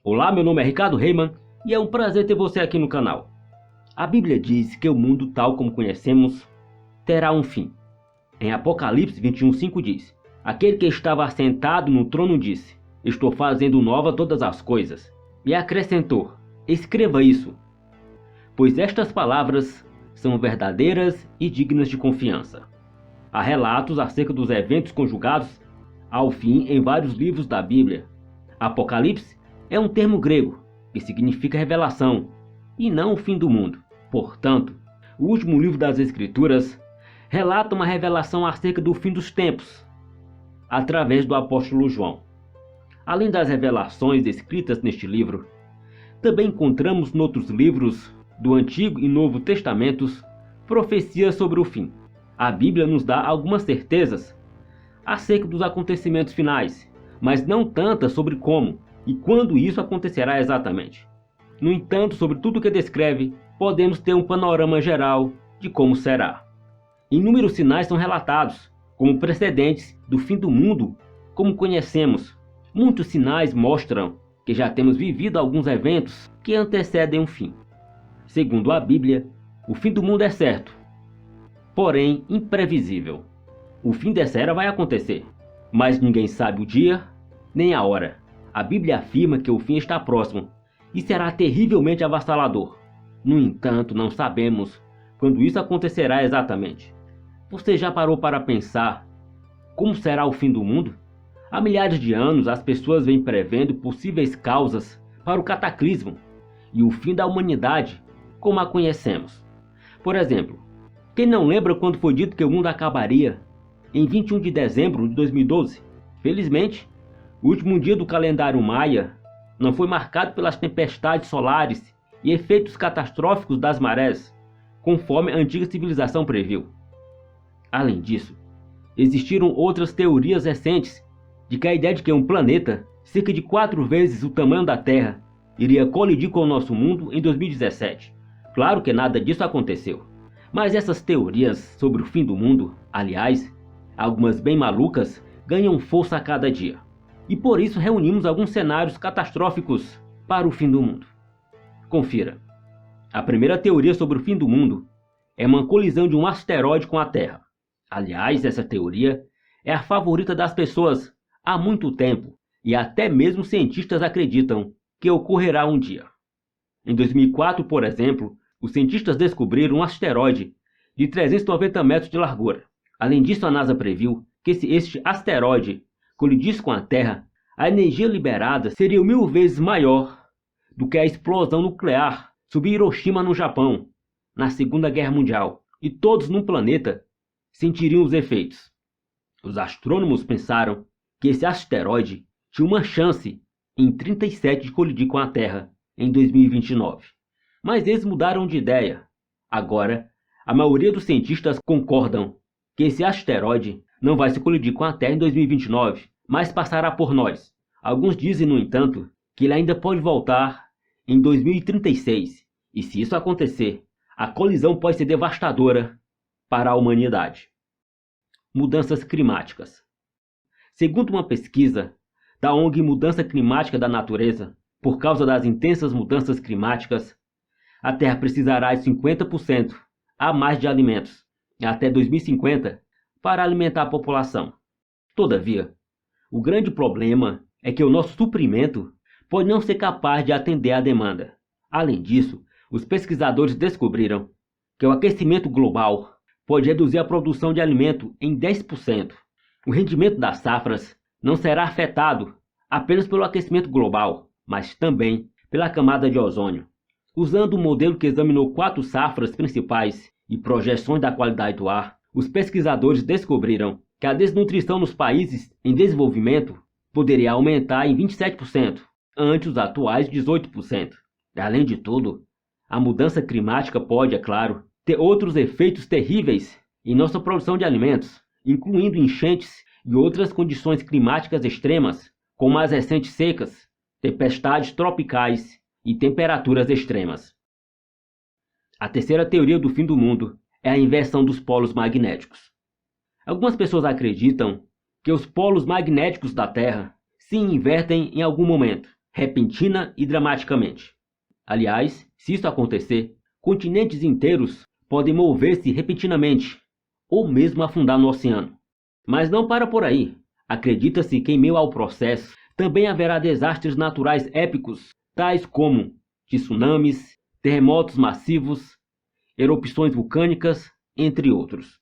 Olá, meu nome é Ricardo Reimann e é um prazer ter você aqui no canal. A Bíblia diz que o mundo tal como conhecemos terá um fim. Em Apocalipse 21:5 diz: Aquele que estava assentado no trono disse: Estou fazendo nova todas as coisas. E acrescentou: Escreva isso, pois estas palavras são verdadeiras e dignas de confiança. Há relatos acerca dos eventos conjugados ao fim em vários livros da Bíblia. Apocalipse é um termo grego que significa revelação e não o fim do mundo. Portanto, o último livro das Escrituras relata uma revelação acerca do fim dos tempos, através do apóstolo João. Além das revelações escritas neste livro, também encontramos em outros livros do Antigo e Novo Testamentos profecias sobre o fim. A Bíblia nos dá algumas certezas acerca dos acontecimentos finais, mas não tantas sobre como e quando isso acontecerá exatamente. No entanto, sobre tudo o que descreve, podemos ter um panorama geral de como será. Inúmeros sinais são relatados como precedentes do fim do mundo como conhecemos. Muitos sinais mostram que já temos vivido alguns eventos que antecedem um fim. Segundo a Bíblia, o fim do mundo é certo, porém imprevisível. O fim dessa era vai acontecer, mas ninguém sabe o dia nem a hora. A Bíblia afirma que o fim está próximo e será terrivelmente avassalador. No entanto, não sabemos quando isso acontecerá exatamente. Você já parou para pensar como será o fim do mundo? Há milhares de anos as pessoas vêm prevendo possíveis causas para o cataclismo e o fim da humanidade como a conhecemos. Por exemplo, quem não lembra quando foi dito que o mundo acabaria em 21 de dezembro de 2012? Felizmente, o último dia do calendário maia não foi marcado pelas tempestades solares e efeitos catastróficos das marés, conforme a antiga civilização previu. Além disso, existiram outras teorias recentes de que a ideia de que um planeta, cerca de 4 vezes o tamanho da Terra, iria colidir com o nosso mundo em 2017. Claro que nada disso aconteceu, mas essas teorias sobre o fim do mundo, aliás, algumas bem malucas, ganham força a cada dia. E por isso reunimos alguns cenários catastróficos para o fim do mundo. Confira. A primeira teoria sobre o fim do mundo é uma colisão de um asteroide com a Terra. Aliás, essa teoria é a favorita das pessoas há muito tempo e até mesmo cientistas acreditam que ocorrerá um dia. Em 2004, por exemplo, os cientistas descobriram um asteroide de 390 metros de largura. Além disso, a NASA previu que se este asteroide colidisse com a Terra, a energia liberada seria 1000 vezes maior do que a explosão nuclear sobre Hiroshima no Japão, na Segunda Guerra Mundial, e todos no planeta sentiriam os efeitos. Os astrônomos pensaram que esse asteroide tinha uma chance em 37 de colidir com a Terra em 2029. Mas eles mudaram de ideia. Agora, a maioria dos cientistas concordam que esse asteroide não vai se colidir com a Terra em 2029, mas passará por nós. Alguns dizem, no entanto, que ele ainda pode voltar em 2036. E se isso acontecer, a colisão pode ser devastadora para a humanidade. Mudanças climáticas. Segundo uma pesquisa da ONG Mudança Climática da Natureza, por causa das intensas mudanças climáticas, a Terra precisará de 50% a mais de alimentos até 2050 para alimentar a população. Todavia, o grande problema é que o nosso suprimento pode não ser capaz de atender à demanda. Além disso, os pesquisadores descobriram que o aquecimento global pode reduzir a produção de alimento em 10%. O rendimento das safras não será afetado apenas pelo aquecimento global, mas também pela camada de ozônio. Usando um modelo que examinou 4 safras principais e projeções da qualidade do ar, os pesquisadores descobriram que a desnutrição nos países em desenvolvimento poderia aumentar em 27%, ante os atuais 18%. Além de tudo, a mudança climática pode, é claro, ter outros efeitos terríveis em nossa produção de alimentos, incluindo enchentes e outras condições climáticas extremas, como as recentes secas, tempestades tropicais e temperaturas extremas. A terceira teoria do fim do mundo é a inversão dos polos magnéticos. Algumas pessoas acreditam que os polos magnéticos da Terra se invertem em algum momento, repentina e dramaticamente. Aliás, se isso acontecer, continentes inteiros podem mover-se repentinamente, ou mesmo afundar no oceano. Mas não para por aí. Acredita-se que em meio ao processo também haverá desastres naturais épicos, tais como tsunamis, terremotos massivos, erupções vulcânicas, entre outros.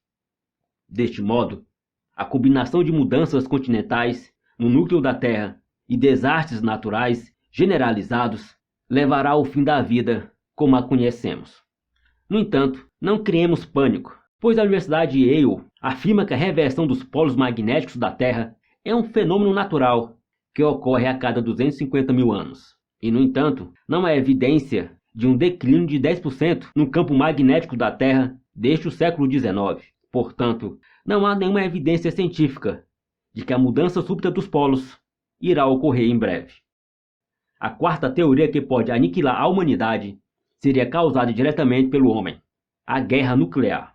Deste modo, a combinação de mudanças continentais no núcleo da Terra e desastres naturais generalizados levará ao fim da vida como a conhecemos. No entanto, não criemos pânico, pois a Universidade Yale afirma que a reversão dos polos magnéticos da Terra é um fenômeno natural que ocorre a cada 250 mil anos. E, no entanto, não há evidência de um declínio de 10% no campo magnético da Terra desde o século XIX. Portanto, não há nenhuma evidência científica de que a mudança súbita dos polos irá ocorrer em breve. A quarta teoria que pode aniquilar a humanidade seria causada diretamente pelo homem: a guerra nuclear.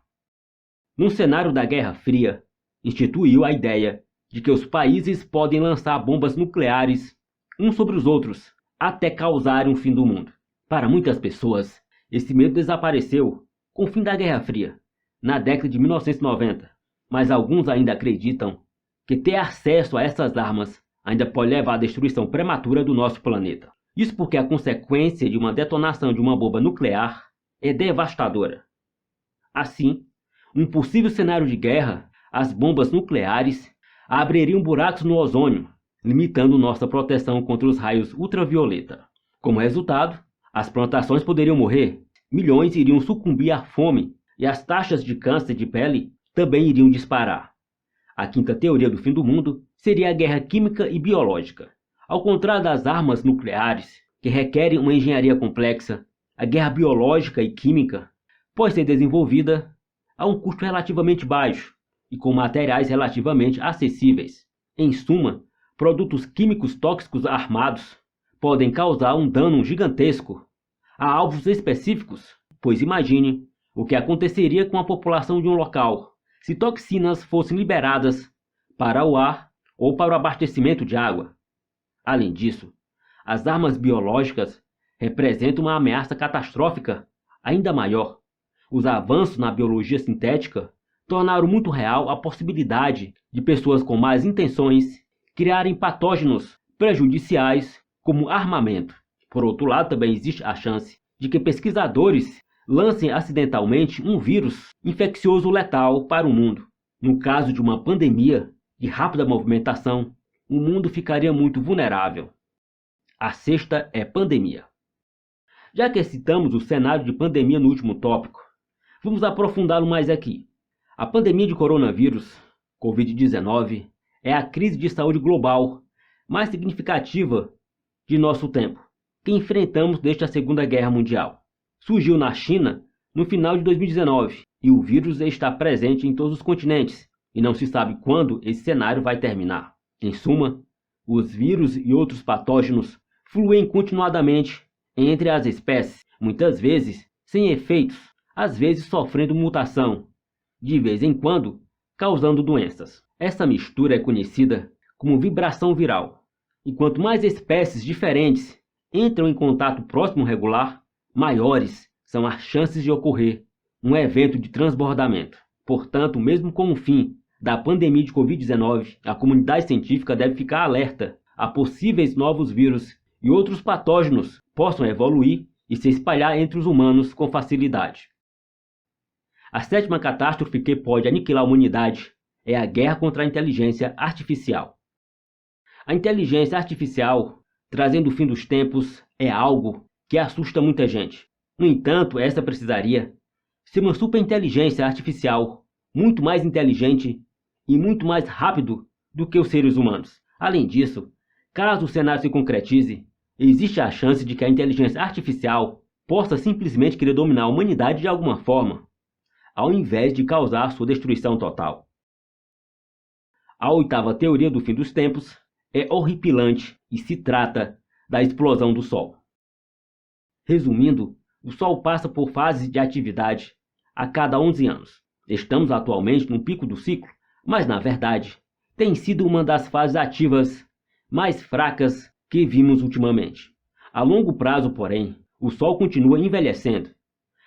Num cenário da Guerra Fria, instituiu a ideia de que os países podem lançar bombas nucleares uns sobre os outros até causarem um fim do mundo. Para muitas pessoas, esse medo desapareceu com o fim da Guerra Fria, na década de 1990, mas alguns ainda acreditam que ter acesso a essas armas ainda pode levar à destruição prematura do nosso planeta. Isso porque a consequência de uma detonação de uma bomba nuclear é devastadora. Assim, um possível cenário de guerra, as bombas nucleares abririam buracos no ozônio, limitando nossa proteção contra os raios ultravioleta. Como resultado, as plantações poderiam morrer, milhões iriam sucumbir à fome e as taxas de câncer de pele também iriam disparar. A quinta teoria do fim do mundo seria a guerra química e biológica. Ao contrário das armas nucleares, que requerem uma engenharia complexa, a guerra biológica e química pode ser desenvolvida a um custo relativamente baixo e com materiais relativamente acessíveis. Em suma, produtos químicos tóxicos armados podem causar um dano gigantesco a alvos específicos, pois imagine o que aconteceria com a população de um local se toxinas fossem liberadas para o ar ou para o abastecimento de água. Além disso, as armas biológicas representam uma ameaça catastrófica ainda maior. Os avanços na biologia sintética tornaram muito real a possibilidade de pessoas com más intenções criarem patógenos prejudiciais como armamento. Por outro lado, também existe a chance de que pesquisadores lancem acidentalmente um vírus infeccioso letal para o mundo. No caso de uma pandemia de rápida movimentação, o mundo ficaria muito vulnerável. A sexta é pandemia. Já que citamos o cenário de pandemia no último tópico, vamos aprofundá-lo mais aqui. A pandemia de coronavírus, Covid-19, é a crise de saúde global mais significativa de nosso tempo, que enfrentamos desde a Segunda Guerra Mundial. Surgiu na China no final de 2019 e o vírus está presente em todos os continentes e não se sabe quando esse cenário vai terminar. Em suma, os vírus e outros patógenos fluem continuadamente entre as espécies, muitas vezes sem efeitos, às vezes sofrendo mutação, de vez em quando causando doenças. Essa mistura é conhecida como vibração viral, e quanto mais espécies diferentes entram em contato próximo regular, maiores são as chances de ocorrer um evento de transbordamento. Portanto, mesmo com o fim da pandemia de Covid-19, a comunidade científica deve ficar alerta a possíveis novos vírus e outros patógenos possam evoluir e se espalhar entre os humanos com facilidade. A sétima catástrofe que pode aniquilar a humanidade é a guerra contra a inteligência artificial. A inteligência artificial, trazendo o fim dos tempos, é algo que assusta muita gente. No entanto, essa precisaria ser uma superinteligência artificial muito mais inteligente e muito mais rápido do que os seres humanos. Além disso, caso o cenário se concretize, existe a chance de que a inteligência artificial possa simplesmente querer dominar a humanidade de alguma forma, ao invés de causar sua destruição total. A oitava teoria do fim dos tempos é horripilante e se trata da explosão do Sol. Resumindo, o Sol passa por fases de atividade a cada 11 anos. Estamos atualmente no pico do ciclo, mas na verdade tem sido uma das fases ativas mais fracas que vimos ultimamente. A longo prazo, porém, o Sol continua envelhecendo.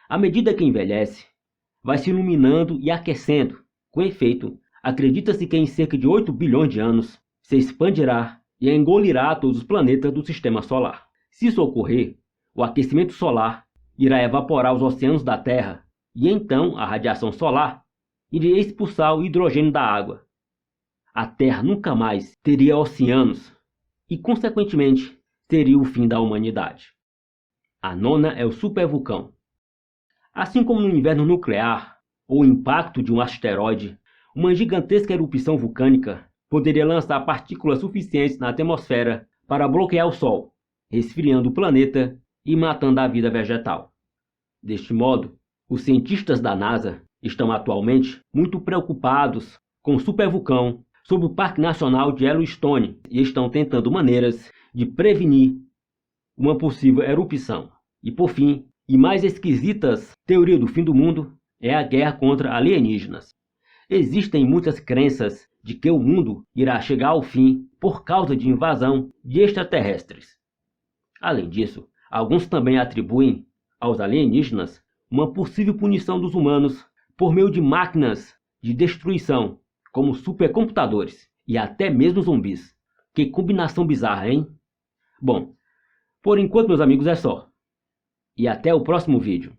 À medida que envelhece, vai se iluminando e aquecendo. Com efeito, acredita-se que em cerca de 8 bilhões de anos se expandirá e engolirá todos os planetas do Sistema Solar. Se isso ocorrer, o aquecimento solar irá evaporar os oceanos da Terra e então a radiação solar iria expulsar o hidrogênio da água. A Terra nunca mais teria oceanos e, consequentemente, seria o fim da humanidade. A nona é o supervulcão. Assim como no inverno nuclear ou o impacto de um asteroide, uma gigantesca erupção vulcânica poderia lançar partículas suficientes na atmosfera para bloquear o Sol, resfriando o planeta e matando a vida vegetal. Deste modo, os cientistas da NASA estão atualmente muito preocupados com o supervulcão sob o Parque Nacional de Yellowstone e estão tentando maneiras de prevenir uma possível erupção. E por fim, e mais esquisitas teoria do fim do mundo é a guerra contra alienígenas. Existem muitas crenças de que o mundo irá chegar ao fim por causa de invasão de extraterrestres. Além disso, alguns também atribuem aos alienígenas uma possível punição dos humanos por meio de máquinas de destruição, como supercomputadores e até mesmo zumbis. Que combinação bizarra, hein? Bom, por enquanto, meus amigos, é só. E até o próximo vídeo.